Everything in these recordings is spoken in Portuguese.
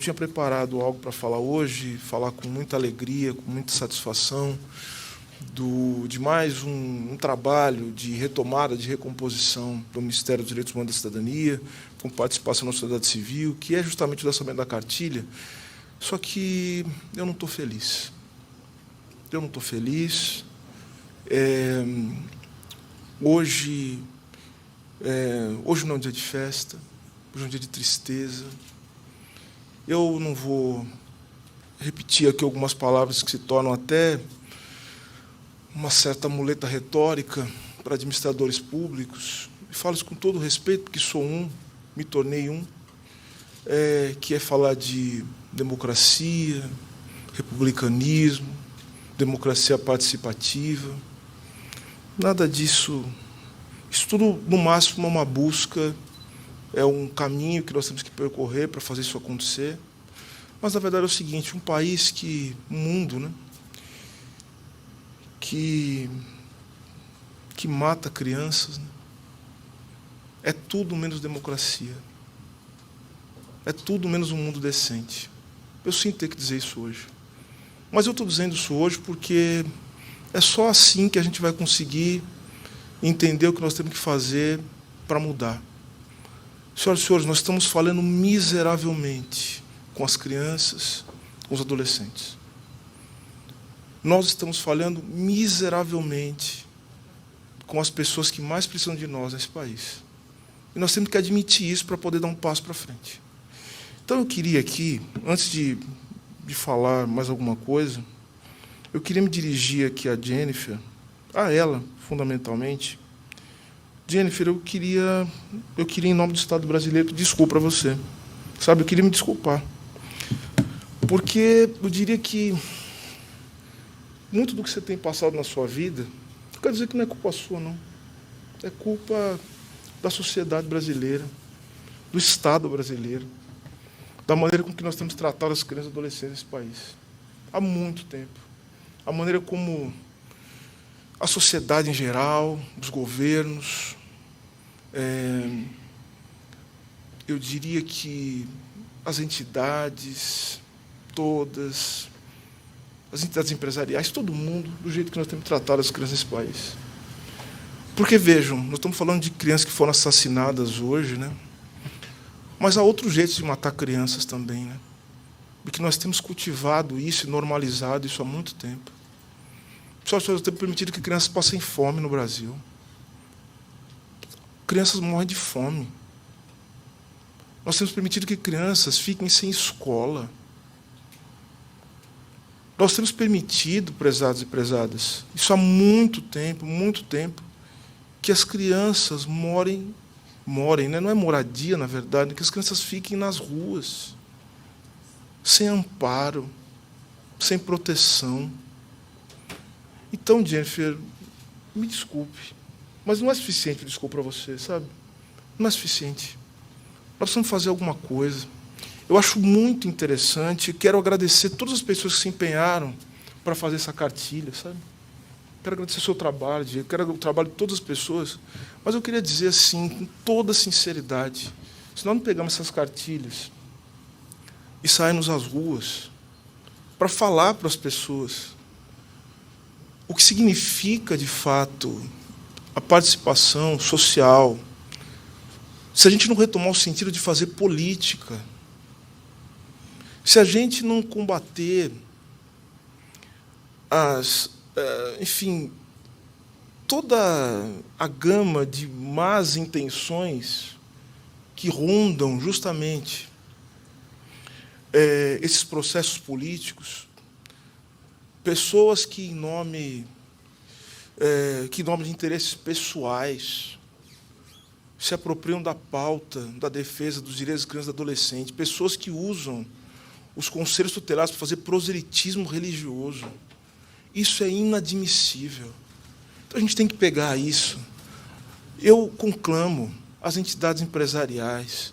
Tinha preparado algo para falar hoje, falar com muita alegria, com muita satisfação, de mais um trabalho de retomada, de recomposição do Ministério dos Direitos Humanos e da Cidadania, com participação na sociedade civil, que é justamente o lançamento da cartilha. Só que eu não estou feliz. Eu não estou feliz. Hoje não é um dia de festa, hoje é um dia de tristeza. Eu não vou repetir aqui algumas palavras que se tornam até uma certa muleta retórica para administradores públicos. E falo isso com todo respeito, porque sou me tornei que é falar de democracia, republicanismo, democracia participativa. Nada disso. Isso tudo, no máximo, é uma busca, é um caminho que nós temos que percorrer para fazer isso acontecer. Mas, na verdade, é o seguinte, um mundo, né, que mata crianças, né, é tudo menos democracia. É tudo menos um mundo decente. Eu sinto ter que dizer isso hoje. Mas eu estou dizendo isso hoje porque é só assim que a gente vai conseguir entender o que nós temos que fazer para mudar. Senhoras e senhores, nós estamos falhando miseravelmente com as crianças, com os adolescentes. Nós estamos falhando miseravelmente com as pessoas que mais precisam de nós nesse país. E nós temos que admitir isso para poder dar um passo para frente. Então, eu queria aqui, antes de falar mais alguma coisa, eu queria me dirigir aqui a Jennifer, a ela, fundamentalmente. Jennifer, eu queria, em nome do Estado brasileiro, pedir desculpa a você. Sabe, eu queria me desculpar. Porque eu diria que muito do que você tem passado na sua vida, não quer dizer que não é culpa sua, não. É culpa da sociedade brasileira, do Estado brasileiro, da maneira com que nós temos tratado as crianças e adolescentes nesse país. Há muito tempo. A maneira como a sociedade em geral, os governos, eu diria que as entidades todas, as entidades empresariais, todo mundo, do jeito que nós temos tratado as crianças nesse país. Porque, vejam, nós estamos falando de crianças que foram assassinadas hoje, né? Mas há outros jeitos de matar crianças também, né? Porque nós temos cultivado isso e normalizado isso há muito tempo. Só nós temos permitido que crianças passem fome no Brasil. Crianças morrem de fome. Nós temos permitido que crianças fiquem sem escola. Nós temos permitido, prezados e prezadas, isso há muito tempo, que as crianças morem, né? Não é moradia, na verdade, que as crianças fiquem nas ruas, sem amparo, sem proteção. Então, Jennifer, me desculpe, mas não é suficiente desculpa para você, sabe? Não é suficiente. Nós precisamos fazer alguma coisa. Eu acho muito interessante, quero agradecer todas as pessoas que se empenharam para fazer essa cartilha, sabe? Quero agradecer o seu trabalho, Diego, quero o trabalho de todas as pessoas, mas eu queria dizer assim, com toda sinceridade, se nós não pegarmos essas cartilhas e sairmos às ruas para falar para as pessoas o que significa, de fato, a participação social, se a gente não retomar o sentido de fazer política, se a gente não combater toda a gama de más intenções que rondam justamente esses processos políticos, pessoas que, em nome de interesses pessoais, se apropriam da pauta da defesa dos direitos das crianças e adolescentes, pessoas que usam os conselhos tutelares para fazer proselitismo religioso. Isso é inadmissível. Então, a gente tem que pegar isso. Eu conclamo as entidades empresariais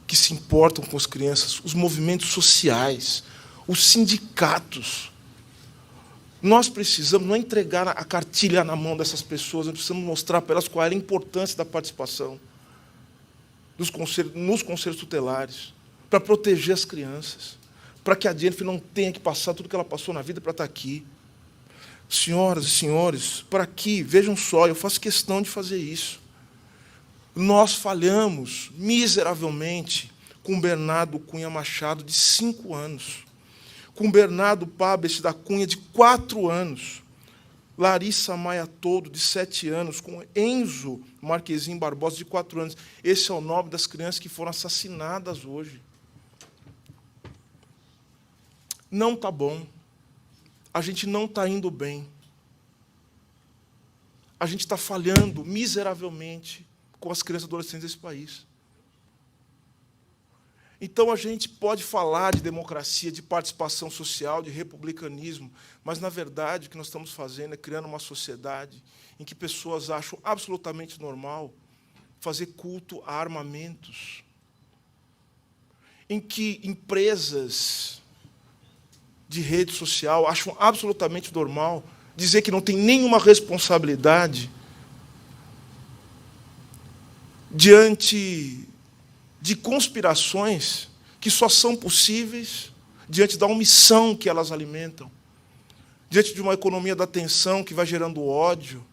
que se importam com as crianças, os movimentos sociais, os sindicatos. Nós precisamos não entregar a cartilha na mão dessas pessoas, nós precisamos mostrar para elas qual é a importância da participação nos conselhos tutelares. para proteger as crianças, para que a Jennifer não tenha que passar tudo que ela passou na vida para estar aqui. Senhoras e senhores, para aqui, vejam só, eu faço questão de fazer isso. Nós falhamos miseravelmente com Bernardo Cunha Machado, de 5 anos, com Bernardo Pabest da Cunha, de 4 anos, Larissa Maia Todo, de 7 anos, com Enzo Marquezim Barbosa, de 4 anos. Esse é o nome das crianças que foram assassinadas hoje. Não está bom. A gente não está indo bem. A gente está falhando miseravelmente com as crianças e adolescentes desse país. Então, a gente pode falar de democracia, de participação social, de republicanismo, mas, na verdade, o que nós estamos fazendo é criando uma sociedade em que pessoas acham absolutamente normal fazer culto a armamentos, em que empresas de rede social acham absolutamente normal dizer que não tem nenhuma responsabilidade diante de conspirações que só são possíveis diante da omissão que elas alimentam, diante de uma economia da tensão que vai gerando ódio.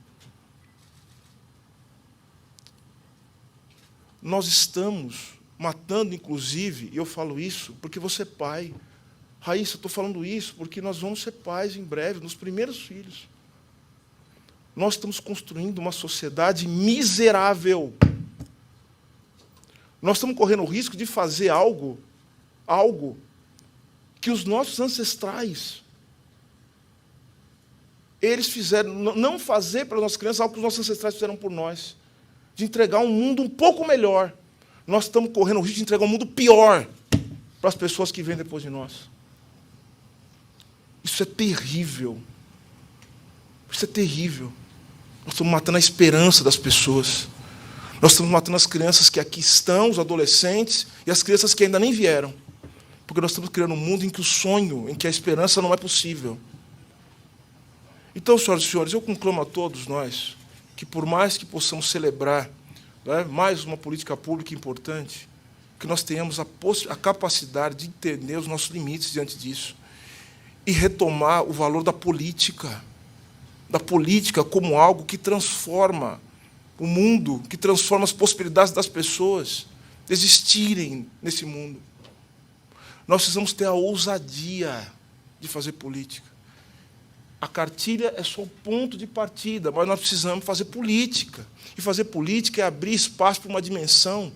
Nós estamos matando, inclusive, e eu falo isso porque você é pai. Raíssa, eu estou falando isso porque nós vamos ser pais em breve, nos primeiros filhos. Nós estamos construindo uma sociedade miserável. Nós estamos correndo o risco de fazer algo que os nossos ancestrais, eles fizeram, não fazer para as nossas crianças algo que os nossos ancestrais fizeram por nós, de entregar um mundo um pouco melhor. Nós estamos correndo o risco de entregar um mundo pior para as pessoas que vêm depois de nós. Isso é terrível. Isso é terrível. Nós estamos matando a esperança das pessoas. Nós estamos matando as crianças que aqui estão, os adolescentes, e as crianças que ainda nem vieram. Porque nós estamos criando um mundo em que o sonho, em que a esperança não é possível. Então, senhoras e senhores, eu conclamo a todos nós que, por mais que possamos celebrar, né, mais uma política pública importante, que nós tenhamos a capacidade de entender os nossos limites diante disso e retomar o valor da política como algo que transforma o mundo, que transforma as possibilidades das pessoas existirem nesse mundo. Nós precisamos ter a ousadia de fazer política. A cartilha é só o ponto de partida, mas nós precisamos fazer política. E fazer política é abrir espaço para uma dimensão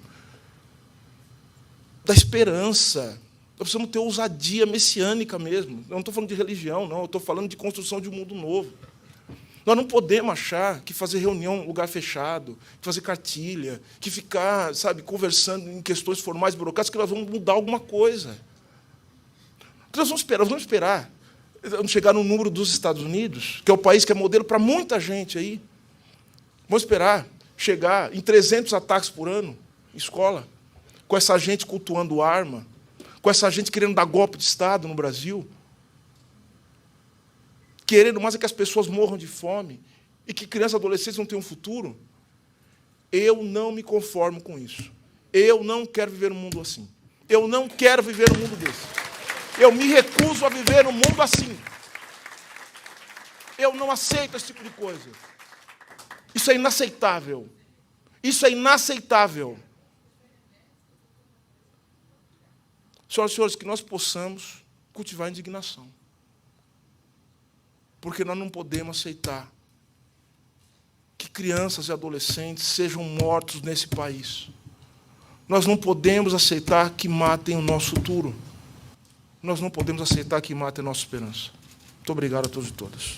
da esperança. Nós precisamos ter ousadia messiânica mesmo. Eu não estou falando de religião, não. Eu estou falando de construção de um mundo novo. Nós não podemos achar que fazer reunião em lugar fechado, que fazer cartilha, que ficar, conversando em questões formais, burocráticas, que nós vamos mudar alguma coisa. Nós vamos esperar. Vamos chegar no número dos Estados Unidos, que é o país que é modelo para muita gente aí. Vamos esperar chegar em 300 ataques por ano em escola, com essa gente cultuando arma, com essa gente querendo dar golpe de Estado no Brasil, querendo mais é que as pessoas morram de fome e que crianças e adolescentes não tenham um futuro. Eu não me conformo com isso. Eu não quero viver num mundo assim. Eu não quero viver num mundo desse. Eu me recuso a viver num mundo assim. Eu não aceito esse tipo de coisa. Isso é inaceitável. Isso é inaceitável. Senhoras e senhores, que nós possamos cultivar a indignação. Porque nós não podemos aceitar que crianças e adolescentes sejam mortos nesse país. Nós não podemos aceitar que matem o nosso futuro. Nós não podemos aceitar que matem a nossa esperança. Muito obrigado a todos e todas.